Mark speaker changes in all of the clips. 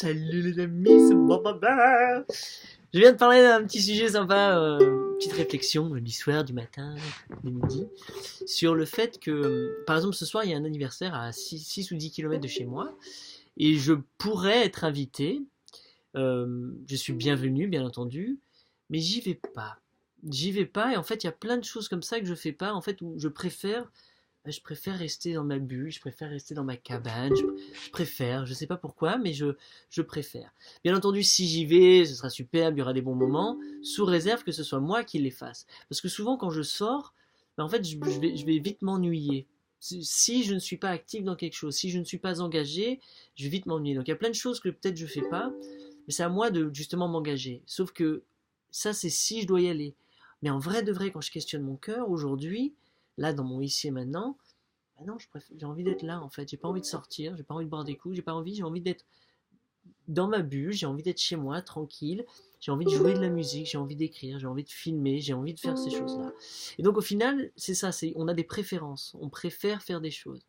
Speaker 1: Salut les amis, c'est Baba. Je viens de parler d'un petit sujet sympa, petite réflexion du soir, du matin, du midi, sur le fait que, par exemple, ce soir, il y a un anniversaire à 6 ou 10 kilomètres de chez moi, et je pourrais être invité. Je suis bienvenu, bien entendu, mais j'y vais pas. J'y vais pas, et en fait, il y a plein de choses comme ça que je fais pas, en fait, où je préfère rester dans ma bulle, je préfère rester dans ma cabane, je préfère, je sais pas pourquoi, mais je préfère. Bien entendu, si j'y vais, ce sera superbe, il y aura des bons moments, sous réserve que ce soit moi qui les fasse. Parce que souvent, quand je sors, ben en fait, je vais vite m'ennuyer. Si je ne suis pas actif dans quelque chose, si je ne suis pas engagé, je vais vite m'ennuyer. Donc il y a plein de choses que peut-être je fais pas, mais c'est à moi de justement m'engager. Sauf que ça, c'est si je dois y aller. Mais en vrai de vrai, quand je questionne mon cœur aujourd'hui, là, dans mon ici et maintenant, bah non, j'ai envie d'être là en fait. J'ai pas envie de sortir, j'ai pas envie de boire des coups, j'ai envie d'être dans ma bulle, j'ai envie d'être chez moi, tranquille. J'ai envie de jouer de la musique, j'ai envie d'écrire, j'ai envie de filmer, j'ai envie de faire ces choses-là. Et donc au final, c'est ça, on a des préférences, on préfère faire des choses.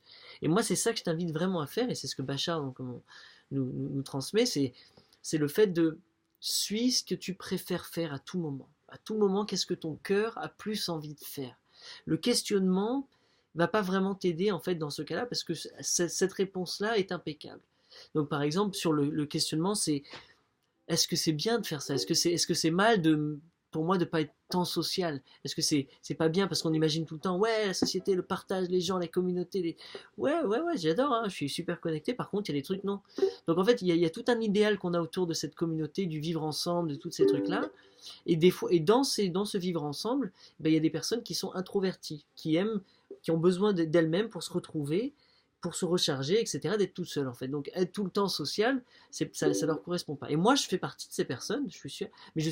Speaker 1: Et moi, c'est ça que je t'invite vraiment à faire, et c'est ce que Bachar donc, nous transmet, c'est le fait de suis ce que tu préfères faire à tout moment. À tout moment, qu'est-ce que ton cœur a plus envie de faire? Le questionnement va pas vraiment t'aider en fait dans ce cas-là parce que cette réponse-là est impeccable. Donc par exemple sur le questionnement, c'est est-ce que c'est bien de faire ça? Est-ce que c'est mal pour moi de pas être tant social? Est-ce que c'est pas bien parce qu'on imagine tout le temps ouais la société, le partage, les gens, la communauté, ouais j'adore, hein, je suis super connecté. Par contre il y a des trucs non. Donc en fait il y a tout un idéal qu'on a autour de cette communauté, du vivre ensemble, de tous ces trucs là. Et des fois dans ce vivre ensemble, ben, il y a des personnes qui sont introverties, qui ont besoin d'elles-mêmes pour se retrouver, pour se recharger, etc., d'être tout seul en fait. Donc être tout le temps social, ça leur correspond pas. Et moi, je fais partie de ces personnes, je suis sûr, mais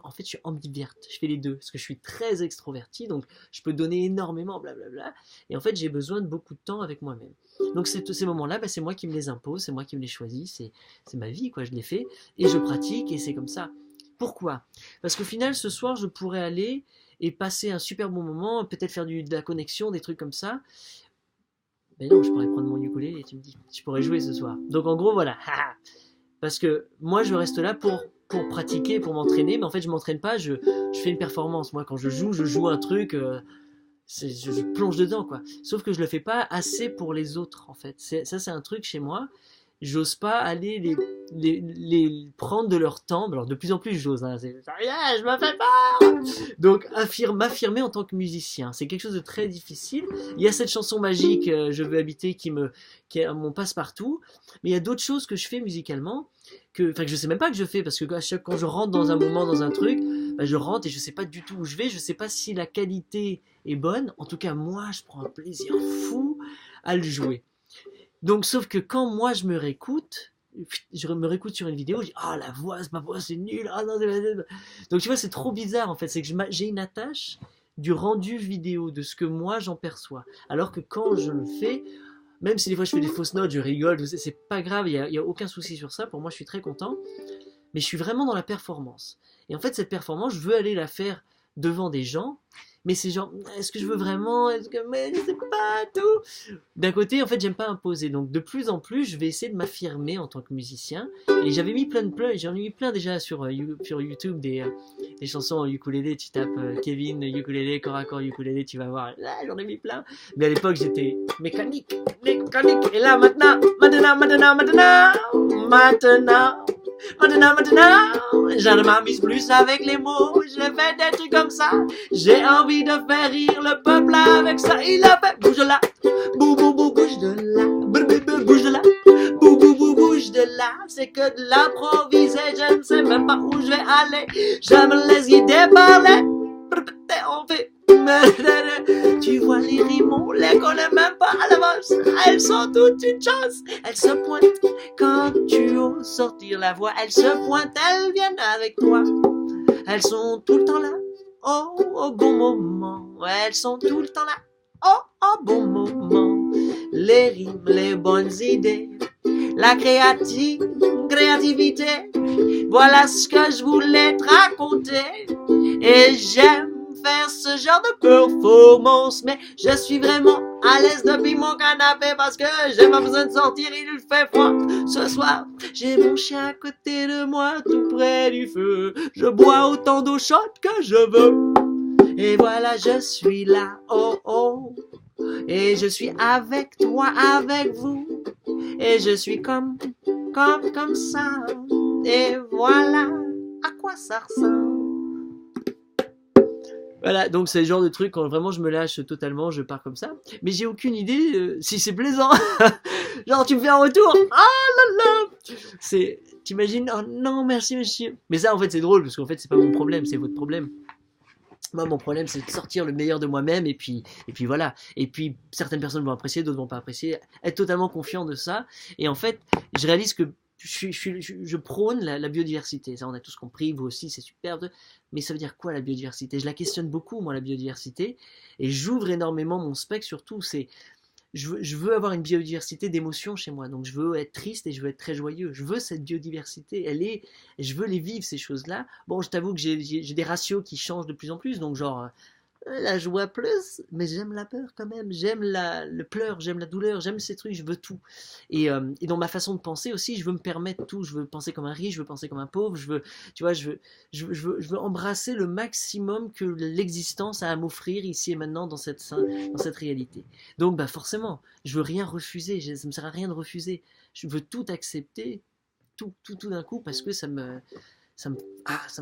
Speaker 1: en fait, je suis ambiverte. Je fais les deux, parce que je suis très extroverti, donc je peux donner énormément, blablabla. Et en fait, j'ai besoin de beaucoup de temps avec moi-même. Donc ces moments-là, bah, c'est moi qui me les impose, c'est moi qui me les choisis, c'est ma vie, quoi. Je les fais et je pratique et c'est comme ça. Pourquoi? Parce qu'au final, ce soir, je pourrais aller et passer un super bon moment, peut-être faire de la connexion, des trucs comme ça. Mais non, je pourrais prendre mon ukulélé et tu me dis, je pourrais jouer ce soir. Donc en gros, voilà. Parce que moi, je reste là pour pratiquer, pour m'entraîner, mais en fait, je m'entraîne pas, je fais une performance. Moi, quand je joue un truc, je plonge dedans, quoi. Sauf que je le fais pas assez pour les autres, en fait. Ça, c'est un truc chez moi. J'ose pas aller les prendre de leur temps. Alors de plus en plus j'ose, hein. Je me fais pas. Donc m'affirmer en tant que musicien, c'est quelque chose de très difficile. Il y a cette chanson magique Je veux habiter qui est mon passe-partout, mais il y a d'autres choses que je fais musicalement que je sais même pas que je fais parce que quand je rentre dans un moment dans un truc, bah, je rentre et je sais pas du tout où je vais, je sais pas si la qualité est bonne. En tout cas moi je prends un plaisir fou à le jouer. Donc, sauf que quand moi je me réécoute sur une vidéo, je dis ah ma voix c'est nul, ah non, donc tu vois c'est trop bizarre en fait, c'est que j'ai une attache du rendu vidéo de ce que moi j'en perçois, alors que quand je le fais, même si des fois je fais des fausses notes, je rigole, c'est pas grave, il y a aucun souci sur ça, pour moi je suis très content, mais je suis vraiment dans la performance. Et en fait cette performance, je veux aller la faire devant des gens. Mais c'est genre, est-ce que je veux vraiment, mais je sais pas tout. D'un côté, en fait, j'aime pas imposer. Donc, de plus en plus, je vais essayer de m'affirmer en tant que musicien. Et j'en ai mis plein déjà sur YouTube des chansons en ukulélé. Tu tapes Kevin ukulélé, corps à corps ukulélé, tu vas voir. Là, j'en ai mis plein. Mais à l'époque, j'étais mécanique. Et là, maintenant, je ne m'amuse plus avec les mots, je fais des trucs comme ça. J'ai envie de faire rire le peuple avec ça. Il a fait bouge de là, bou bou bou bouge de là, bouge de là, bou bou bou bouge de là. C'est que de l'improviser, je ne sais même pas où je vais aller. Je me laisse guider par les. On fait. Tu vois les rimes, on les connaît même pas à l'avance. Elles sont toutes une chance. Elles se pointent quand tu oses sortir la voix. Elles se pointent, elles viennent avec toi. Elles sont tout le temps là, au bon moment. Elles sont tout le temps là, au bon moment. Les rimes, les bonnes idées, la créativité. Voilà ce que je voulais te raconter. Et j'aime faire ce genre de performance, mais je suis vraiment à l'aise depuis mon canapé parce que j'ai pas besoin de sortir, il fait froid. Ce soir, j'ai mon chien à côté de moi, tout près du feu. Je bois autant d'eau chaude que je veux. Et voilà, je suis là, oh oh. Et je suis avec toi, avec vous. Et je suis comme ça. Et voilà à quoi ça ressemble. Voilà, donc c'est le genre de truc quand vraiment je me lâche totalement, je pars comme ça. Mais j'ai aucune idée si c'est plaisant. Genre tu me fais un retour. Ah là là. T'imagines, oh non merci monsieur. Mais ça en fait c'est drôle parce qu'en fait c'est pas mon problème, c'est votre problème. Moi, mon problème, c'est de sortir le meilleur de moi-même, et puis voilà. Et puis, certaines personnes vont apprécier, d'autres vont pas apprécier. Être totalement confiant de ça. Et en fait, je réalise que je prône la biodiversité. Ça, on a tous compris, vous aussi, c'est superbe. Mais ça veut dire quoi, la biodiversité? Je la questionne beaucoup, moi, la biodiversité. Et j'ouvre énormément mon spectre, surtout, je veux avoir une biodiversité d'émotions chez moi. Donc je veux être triste et je veux être très joyeux. Je veux cette biodiversité. Je veux les vivre, ces choses-là. Bon, je t'avoue que j'ai des ratios qui changent de plus en plus. Donc genre, la joie plus, mais j'aime la peur quand même. J'aime le pleur, j'aime la douleur, j'aime ces trucs, je veux tout. Et dans ma façon de penser aussi, je veux me permettre tout. Je veux penser comme un riche, je veux penser comme un pauvre. Tu vois, je veux embrasser le maximum que l'existence a à m'offrir ici et maintenant dans cette réalité. Donc, bah forcément, je veux rien refuser. Ça me sert à rien de refuser. Je veux tout accepter, tout d'un coup, parce que ça me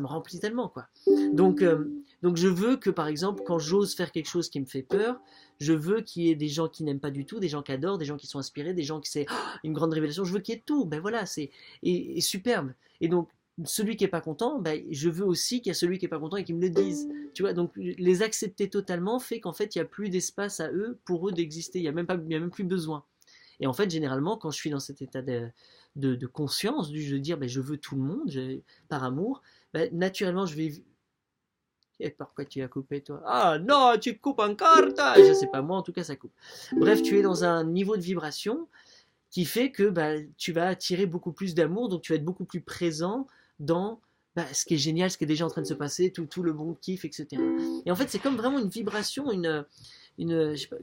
Speaker 1: remplit tellement, quoi. Donc je veux que, par exemple, quand j'ose faire quelque chose qui me fait peur, je veux qu'il y ait des gens qui n'aiment pas du tout, des gens qui adorent, des gens qui sont inspirés, des gens qui c'est une grande révélation. Je veux qu'il y ait tout. Ben voilà, et superbe. Et donc, celui qui est pas content, ben, je veux aussi qu'il y ait celui qui est pas content et qu'il me le dise. Tu vois, donc les accepter totalement fait qu'en fait, il n'y a plus d'espace à eux, pour eux d'exister. Il y a même plus besoin. Et en fait, généralement, quand je suis dans cet état de conscience, de dire ben, je veux tout le monde, par amour, ben, naturellement, je vais. Et pourquoi tu as coupé, toi? Ah non, tu coupes encore, toi! Je sais pas, moi en tout cas, ça coupe. Bref, tu es dans un niveau de vibration qui fait que bah, tu vas attirer beaucoup plus d'amour, donc tu vas être beaucoup plus présent dans ce qui est génial, ce qui est déjà en train de se passer, tout le bon kiff, etc. Et en fait, c'est comme vraiment une vibration, je sais pas,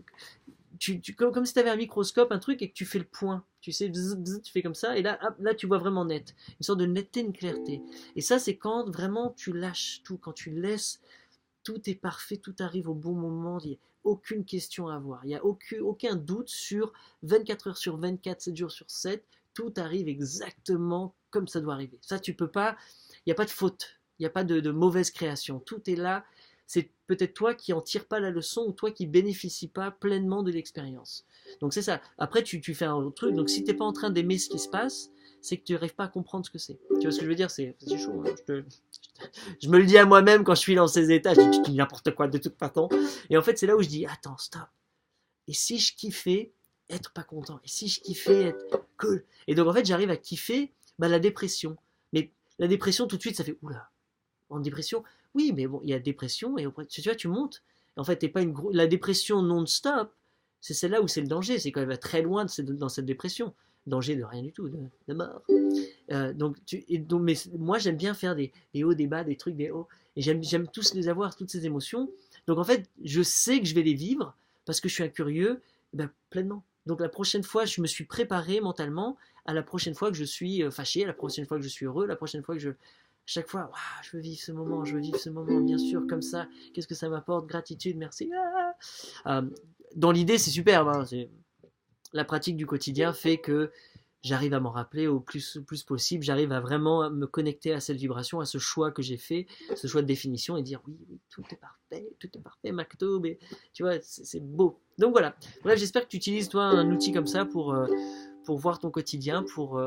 Speaker 1: comme si tu avais un microscope, un truc, et que tu fais le point. Tu sais, tu fais comme ça, et là, hop, là, tu vois vraiment net. Une sorte de netteté, une clarté. Et ça, c'est quand vraiment tu lâches tout, quand tu laisses, tout est parfait, tout arrive au bon moment, il n'y a aucune question à avoir. Il n'y a aucun doute sur 24 heures sur 24, 7 jours sur 7, tout arrive exactement comme ça doit arriver. Ça, tu peux pas, il n'y a pas de faute, il n'y a pas de mauvaise création. Tout est là. C'est peut-être toi qui en tires pas la leçon ou toi qui bénéficie pas pleinement de l'expérience. Donc c'est ça. Après, tu fais un autre truc. Donc si tu n'es pas en train d'aimer ce qui se passe, c'est que tu n'arrives pas à comprendre ce que c'est. Tu vois ce que je veux dire? C'est chaud. Hein, je me le dis à moi-même quand je suis dans ces états. Je dis n'importe quoi de toute façon. Et en fait, c'est là où je dis attends, stop. Et si je kiffais être pas content? Et si je kiffais être cool? Et donc en fait, j'arrive à kiffer la dépression. Mais la dépression, tout de suite, ça fait oula. En dépression, oui, mais bon, il y a dépression et tu vois, tu montes. En fait, t'es pas la dépression non-stop, c'est celle-là où c'est le danger, c'est quand elle va très loin dans cette dépression. Danger de rien du tout, de mort. Mais moi, j'aime bien faire des hauts, des bas, des trucs, des hauts. Et j'aime tous les avoir, toutes ces émotions. Donc en fait, je sais que je vais les vivre parce que je suis un curieux, pleinement. Donc la prochaine fois, je me suis préparé mentalement à la prochaine fois que je suis fâché, à la prochaine fois que je suis heureux, la prochaine fois que chaque fois, je veux vivre ce moment, bien sûr, comme ça, qu'est-ce que ça m'apporte, gratitude, merci. Dans l'idée, c'est superbe, hein, la pratique du quotidien fait que j'arrive à m'en rappeler au plus possible, j'arrive à vraiment me connecter à cette vibration, à ce choix que j'ai fait, ce choix de définition, et dire oui, tout est parfait, Maktoub, et tu vois, c'est beau. Donc voilà, bref, j'espère que tu utilises toi un outil comme ça pour voir ton quotidien, pour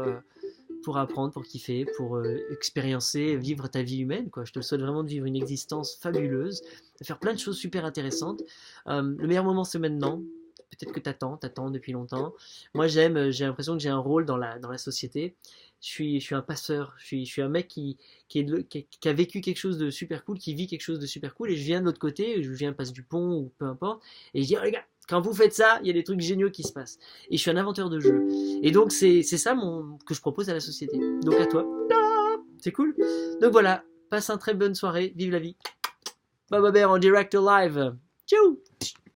Speaker 1: apprendre, pour kiffer, pour expériencer, vivre ta vie humaine, quoi. Je te souhaite vraiment de vivre une existence fabuleuse, de faire plein de choses super intéressantes. Le meilleur moment, c'est maintenant. Peut-être que t'attends depuis longtemps. Moi, j'ai l'impression que j'ai un rôle dans la société. Je suis un passeur. Je suis un mec qui a vécu quelque chose de super cool, qui vit quelque chose de super cool, et je viens de l'autre côté, je viens Passe du Pont ou peu importe, et je dis, oh, les gars, quand vous faites ça, il y a des trucs géniaux qui se passent. Et je suis un inventeur de jeux. Et donc, c'est ça que je propose à la société. Donc, à toi. C'est cool. Donc, voilà. Passe une très bonne soirée. Vive la vie. Baba Bear en direct live. Ciao.